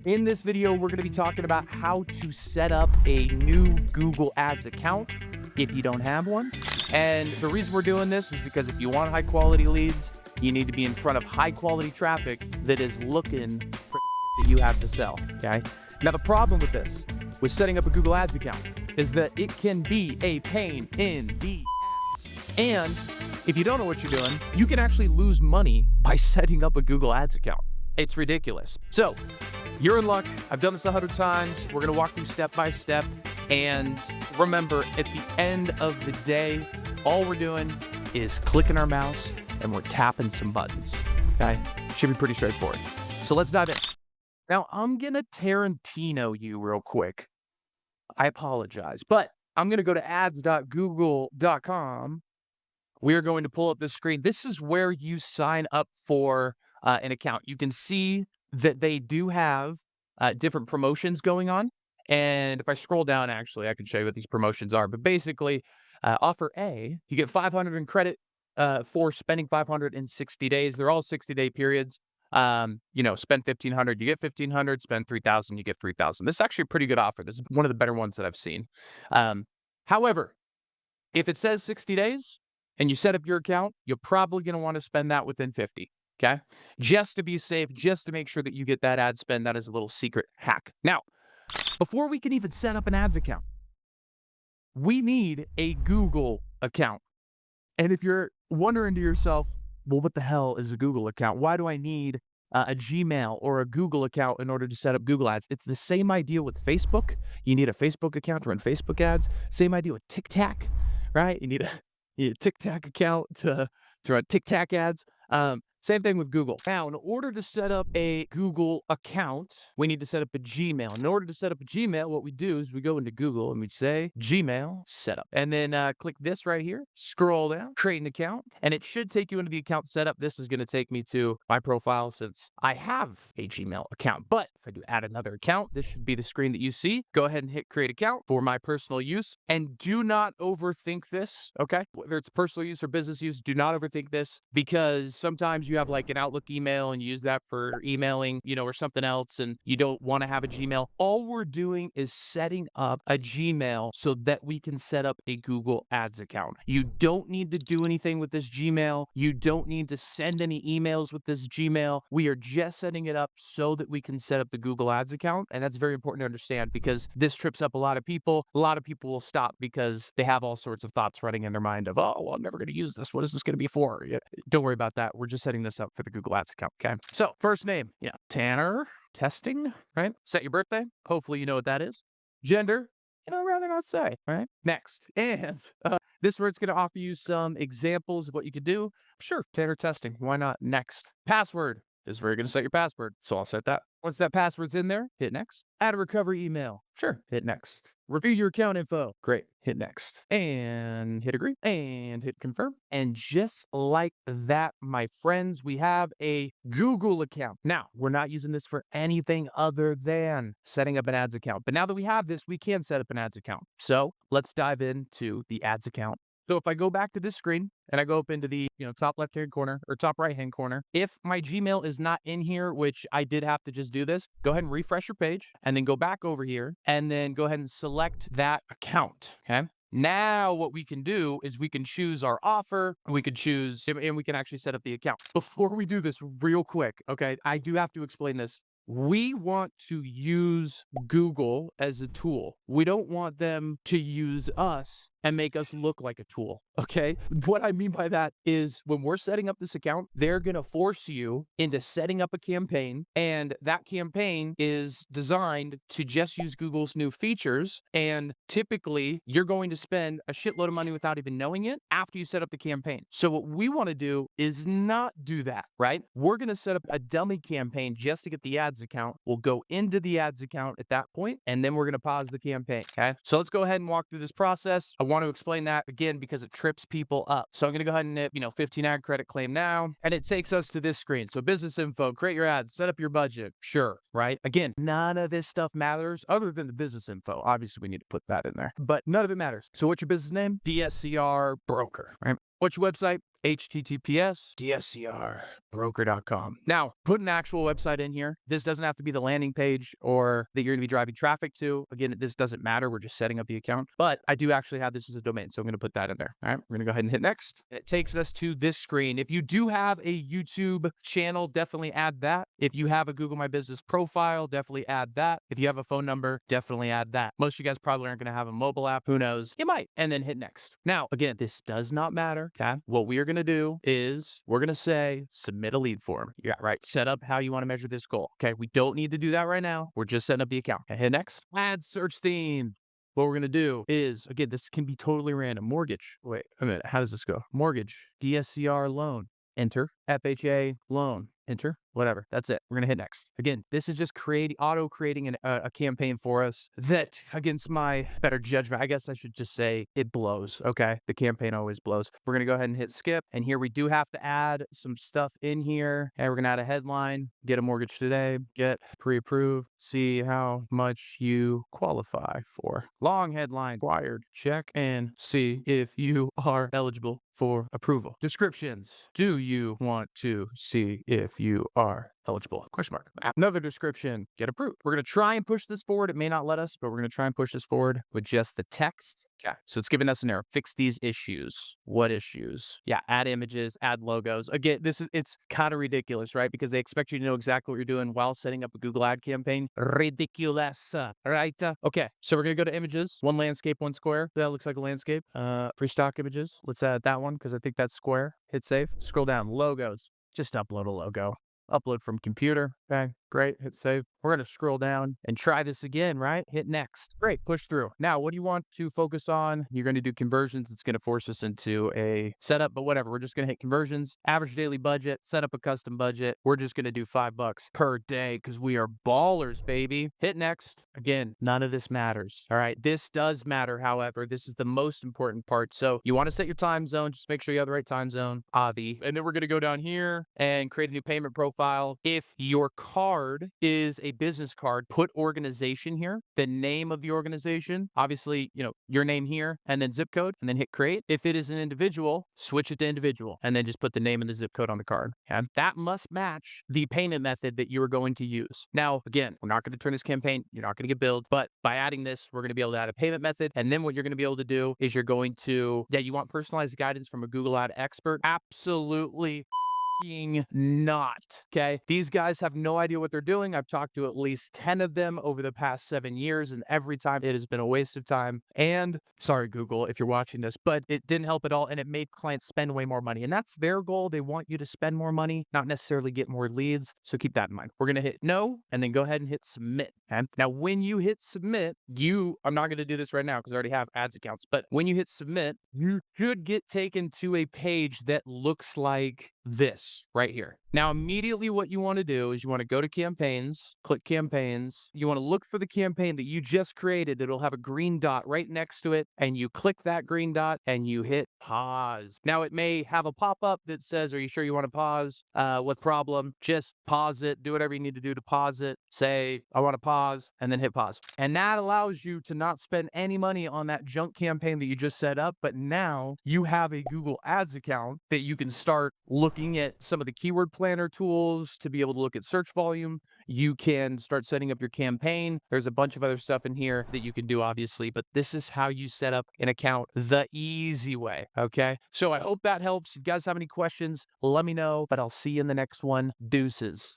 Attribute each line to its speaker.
Speaker 1: In this video, we're going to be talking about how to set up a new Google Ads account if you don't have one. And the reason we're doing this is because if you want high quality leads, you need to be in front of high quality traffic that is looking for the shit that you have to sell, okay? Now, the problem with this, with setting up a Google Ads account, is that it can be a pain in the ass. And if you don't know what you're doing, you can actually lose money by setting up a Google Ads account. It's ridiculous. So you're in luck. I've done this 100 times. We're going to walk through step by step. And remember, at the end of the day, all we're doing is clicking our mouse and we're tapping some buttons. Okay? Should be pretty straightforward. So let's dive in. Now, I'm going to Tarantino you real quick. I apologize, but I'm going to go to ads.google.com. We are going to pull up this screen. This is where you sign up for an account. You can see that they do have different promotions going on. And if I scroll down, actually, I can show you what these promotions are. But basically, offer A, you get 500 in credit for spending 500 in 60 days. They're all 60-day periods. Spend 1,500, you get 1,500. Spend 3,000, you get 3,000. This is actually a pretty good offer. This is one of the better ones that I've seen. However, if it says 60 days and you set up your account, you're probably going to want to spend that within 50. Okay, just to be safe, just to make sure that you get that ad spend. That is a little secret hack. Now, before we can even set up an ads account, we need a Google account. And if you're wondering to yourself, well, what the hell is a Google account? Why do I need a Gmail or a Google account in order to set up Google ads? It's the same idea with Facebook. You need a Facebook account to run Facebook ads. Same idea with TikTok, right? You need a TikTok account to run TikTok ads. Same thing with Google. Now, in order to set up a Google account, we need to set up a Gmail. In order to set up a Gmail, what we do is we go into Google and we say Gmail setup. And then click this right here, scroll down, create an account, and it should take you into the account setup. This is going to take me to my profile since I have a Gmail account. But if I do add another account, this should be the screen that you see. Go ahead and hit create account for my personal use. And do not overthink this, okay? Whether it's personal use or business use, do not overthink this, because sometimes you have like an Outlook email and you use that for emailing, or something else, and you don't want to have a Gmail. All we're doing is setting up a Gmail so that we can set up a Google Ads account. You don't need to do anything with this Gmail. You don't need to send any emails with this Gmail. We are just setting it up so that we can set up the Google Ads account. And that's very important to understand, because this trips up a lot of people. A lot of people will stop because they have all sorts of thoughts running in their mind of, oh, well, I'm never going to use this. What is this going to be for? Don't worry about that. We're just setting this up for the Google Ads account, okay? So, first name, Tanner, testing, right? Set your birthday. Hopefully you know what that is. Gender, I'd rather not say, right? Next. And this is where it's going to offer you some examples of what you could do. Sure, Tanner testing. Why not? Next. Password. This is where you're going to set your password. So I'll set that. Once that password's in there, hit next. Add a recovery email. Sure, hit next. Review your account info. Great, hit next. And hit agree. And hit confirm. And just like that, my friends, we have a Google account. Now, we're not using this for anything other than setting up an ads account. But now that we have this, we can set up an ads account. So let's dive into the ads account. So if I go back to this screen and I go up into the top left-hand corner or top right-hand corner, if my Gmail is not in here, which I did have to just do this, go ahead and refresh your page and then go back over here and then go ahead and select that account, okay? Now what we can do is we can choose our offer, we could choose, and we can actually set up the account. Before we do this real quick, okay, I do have to explain this. We want to use Google as a tool. We don't want them to use us and make us look like a tool, okay? What I mean by that is when we're setting up this account, they're gonna force you into setting up a campaign, and that campaign is designed to just use Google's new features, and typically you're going to spend a shitload of money without even knowing it after you set up the campaign. So what we wanna do is not do that, right? We're gonna set up a dummy campaign just to get the ads account. We'll go into the ads account at that point, and then we're gonna pause the campaign, okay? So let's go ahead and walk through this process. I want to explain that again because it trips people up. So I'm going to go ahead and hit, 15 ad credit claim now, and it takes us to this screen. So business info, create your ads, set up your budget. Sure, right? Again, none of this stuff matters other than the business info. Obviously, we need to put that in there, but none of it matters. So what's your business name? DSCR broker, right? What's your website? https DSCR broker.com. Now, put an actual website in here. This doesn't have to be the landing page or that you're going to be driving traffic to. Again, this doesn't matter. We're just setting up the account, but I do actually have this as a domain. So I'm going to put that in there. All right. We're going to go ahead and hit next. And it takes us to this screen. If you do have a YouTube channel, definitely add that. If you have a Google My Business profile, definitely add that. If you have a phone number, definitely add that. Most of you guys probably aren't going to have a mobile app. Who knows? You might. And then hit next. Now, again, this does not matter. Okay. What we are going to do is we're going to say submit a lead form. Yeah, right. Set up how you want to measure this goal. Okay. We don't need to do that right now. We're just setting up the account. Okay, hit next. Add search theme. What we're going to do is, again, this can be totally random. Mortgage. Wait a minute. How does this go? Mortgage. DSCR loan. Enter. FHA loan. Enter. Whatever. That's it. We're going to hit next. Again, this is just auto creating a campaign for us that, against my better judgment, I guess I should just say it blows. Okay. The campaign always blows. We're going to go ahead and hit skip. And here we do have to add some stuff in here. And we're going to add a headline, get a mortgage today, get pre-approved, see how much you qualify for. Long headline, required, check, and see if you are eligible for approval. Descriptions. Do you want to see if you are eligible? Question mark. Another description. Get approved. We're going to try and push this forward. It may not let us, but we're going to try and push this forward with just the text. Okay. So it's giving us an error. Fix these issues. What issues? Yeah. Add images, add logos. Again, it's kind of ridiculous, right? Because they expect you to know exactly what you're doing while setting up a Google ad campaign. Ridiculous. Right? Okay. So we're going to go to images. One landscape, one square. That looks like a landscape. Free stock images. Let's add that one because I think that's square. Hit save. Scroll down. Logos. Just upload a logo. Upload from computer. Okay, great. Hit save. We're going to scroll down and try this again, right? Hit next. Great. Push through. Now, what do you want to focus on? You're going to do conversions. It's going to force us into a setup, but whatever. We're just going to hit conversions, average daily budget, set up a custom budget. We're just going to do $5 per day because we are ballers, baby. Hit next. Again, none of this matters. All right. This does matter, however. This is the most important part. So you want to set your time zone. Just make sure you have the right time zone. Avi. And then we're going to go down here and create a new payment profile. If your card is a business card, put organization here, the name of the organization, obviously, your name here, and then zip code, and then hit create. If it is an individual, switch it to individual, and then just put the name and the zip code on the card. Okay? That must match the payment method that you are going to use. Now, again, we're not going to turn this campaign. You're not going to get billed, but by adding this, we're going to be able to add a payment method. And then what you're going to be able to do is you're going to, you want personalized guidance from a Google ad expert? Absolutely not. Okay. These guys have no idea what they're doing. I've talked to at least 10 of them over the past 7 years, and every time it has been a waste of time. And sorry, Google, if you're watching this, but it didn't help at all. And it made clients spend way more money. And that's their goal. They want you to spend more money, not necessarily get more leads. So keep that in mind. We're going to hit no, and then go ahead and hit submit. And now when you hit submit, I'm not going to do this right now because I already have ads accounts, but when you hit submit, you should get taken to a page that looks like this right here. Now, immediately what you want to do is you want to go to campaigns, click campaigns. You want to look for the campaign that you just created. It'll have a green dot right next to it. And you click that green dot and you hit pause. Now, it may have a pop-up that says, are you sure you want to pause? What problem? Just pause it. Do whatever you need to do to pause it. Say, I want to pause, and then hit pause. And that allows you to not spend any money on that junk campaign that you just set up. But now you have a Google Ads account that you can start looking at some of the keyword planner tools to be able to look at search volume. You can start setting up your campaign. There's a bunch of other stuff in here that you can do, obviously, but this is how you set up an account the easy way. Okay. So I hope that helps. If you guys have any questions, let me know, but I'll see you in the next one. Deuces.